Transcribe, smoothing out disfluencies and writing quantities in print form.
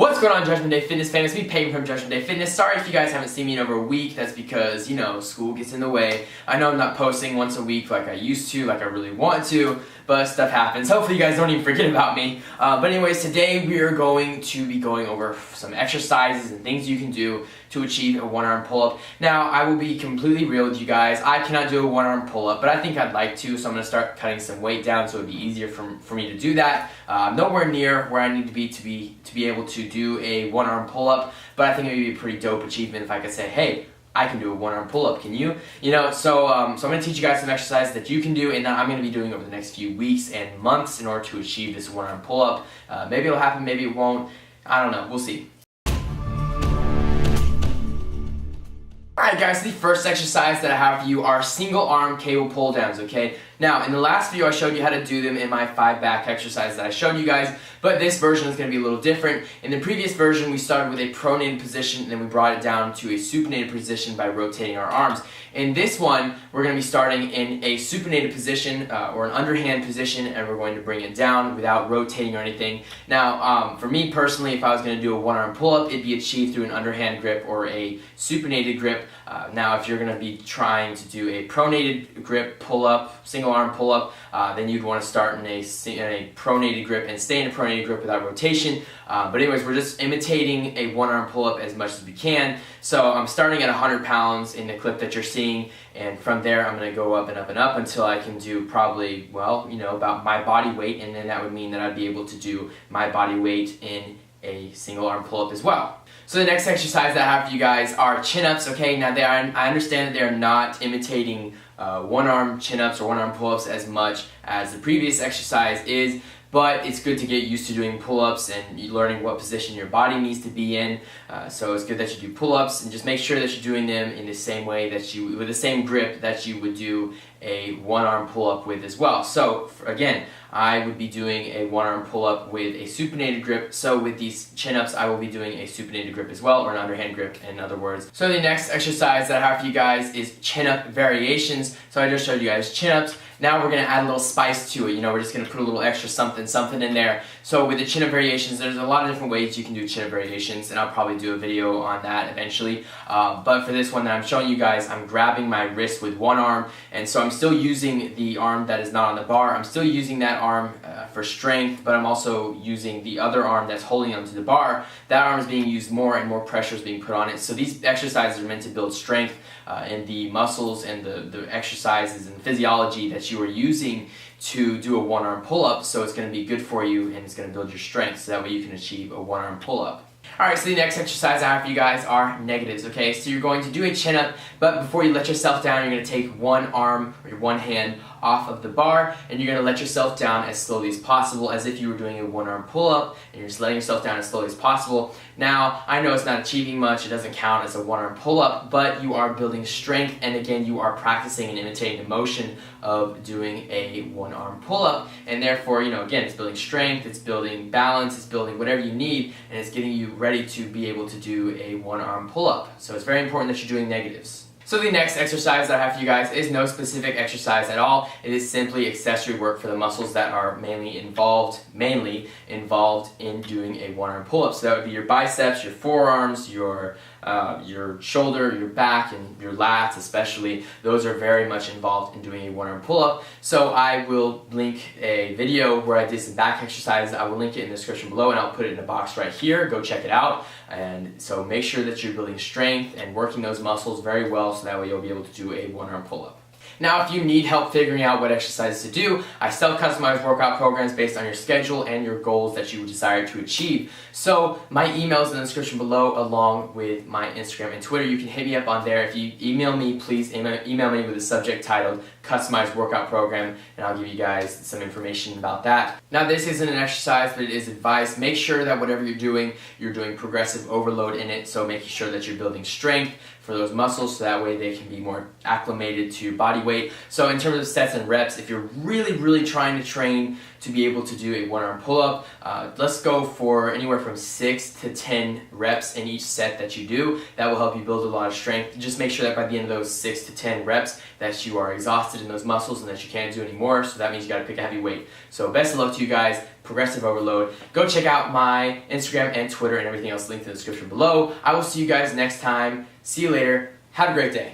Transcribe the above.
What's going on, Judgment Day Fitness fans? Me, Peyton from Judgment Day Fitness. Sorry if you guys haven't seen me in over a week. That's because, school gets in the way. I know I'm not posting once a week like I used to, like I really want to, but stuff happens. Hopefully you guys don't even forget about me. But anyways, today we are going to be going over some exercises and things you can do to achieve a one-arm pull-up. Now, I will be completely real with you guys. I cannot do a one-arm pull-up, but I think I'd like to, so I'm going to start cutting some weight down so it'd be easier for me to do that. Nowhere near where I need to be able to do a one-arm pull-up, but I think it would be a pretty dope achievement if I could say, hey, I can do a one-arm pull-up, can you? So I'm going to teach you guys some exercises that you can do and that I'm going to be doing over the next few weeks and months in order to achieve this one-arm pull-up. Maybe it'll happen, maybe it won't. I don't know. We'll see. Alright guys, the first exercise that I have for you are single arm cable pull downs, okay? Now, in the last video I showed you how to do them in my 5 back exercise that I showed you guys, but this version is going to be a little different. In the previous version, we started with a pronated position and then we brought it down to a supinated position by rotating our arms. In this one, we're going to be starting in a supinated position or an underhand position, and we're going to bring it down without rotating or anything. Now, for me personally, if I was going to do a one-arm pull-up, it'd be achieved through an underhand grip or a supinated grip. Now, if you're going to be trying to do a pronated grip pull-up, single arm pull-up, then you'd want to start in a pronated grip and stay in a pronated grip without rotation. But anyways, we're just imitating a one-arm pull-up as much as we can. So I'm starting at 100 pounds in the clip that you're seeing, and from there I'm going to go up and up and up until I can do probably, about my body weight, and then that would mean that I'd be able to do my body weight in a single arm pull-up as well. So the next exercise that I have for you guys are chin-ups, okay? Now I understand that they're not imitating one-arm chin-ups or one-arm pull-ups as much as the previous exercise is, but it's good to get used to doing pull-ups and learning what position your body needs to be in. So it's good that you do pull-ups, and just make sure that you're doing them in the same way that with the same grip that you would do a one-arm pull-up with as well. So again, I would be doing a one-arm pull-up with a supinated grip. So with these chin-ups, I will be doing a supinated grip as well, or an underhand grip in other words. So the next exercise that I have for you guys is chin-up variations. So I just showed you guys chin-ups. Now we're going to add a little spice to it. We're just going to put a little extra something in there. So with the chin-up variations, there's a lot of different ways you can do chin-up variations, and I'll probably do a video on that eventually. But for this one that I'm showing you guys, I'm grabbing my wrist with one arm, and so I'm still using the arm that is not on the bar. I'm still using that arm for strength, but I'm also using the other arm that's holding onto the bar. That arm is being used more and more pressure is being put on it. So these exercises are meant to build strength in the muscles and the exercises and physiology that you are using to do a one-arm pull-up. So it's going to be good for you, and it's going to build your strength so that way you can achieve a one-arm pull-up. Alright, so the next exercise I have for you guys are negatives, okay? So you're going to do a chin-up, but before you let yourself down, you're going to take one arm or your one hand off of the bar, and you're going to let yourself down as slowly as possible, as if you were doing a one-arm pull-up, and you're just letting yourself down as slowly as possible. Now, I know it's not achieving much, it doesn't count as a one-arm pull-up, but you are building strength, and again, you are practicing and imitating the motion of doing a one-arm pull-up, and therefore, again, it's building strength, it's building balance, it's building whatever you need, and it's getting you ready to be able to do a one-arm pull-up. So it's very important that you're doing negatives. So the next exercise that I have for you guys is no specific exercise at all. It is simply accessory work for the muscles that are mainly involved in doing a one-arm pull-up. So that would be your biceps, your forearms, your shoulder, your back, and your lats especially. Those are very much involved in doing a one-arm pull-up. So I will link a video where I did some back exercises. I will link it in the description below, and I'll put it in a box right here. Go check it out. And so make sure that you're building strength and working those muscles very well, so that way you'll be able to do a one-arm pull-up. Now, if you need help figuring out what exercises to do, I sell customized workout programs based on your schedule and your goals that you desire to achieve. So my email is in the description below, along with my Instagram and Twitter. You can hit me up on there. If you email me, please email me with a subject titled Customized Workout Program, and I'll give you guys some information about that. Now, this isn't an exercise, but it is advice. Make sure that whatever you're doing progressive overload in it, so making sure that you're building strength for those muscles, so that way they can be more acclimated to your body weight. So in terms of sets and reps, if you're really trying to train to be able to do a 1-arm pull-up. Let's go for anywhere from 6 to 10 reps in each set that you do. That will help you build a lot of strength. Just make sure that by the end of those 6 to 10 reps that you are exhausted in those muscles and that you can't do anymore. So that means you got to pick a heavy weight. So best of luck to you guys. Progressive overload. Go check out my Instagram and Twitter and everything else linked in the description below. I will see you guys next time. See you later. Have a great day.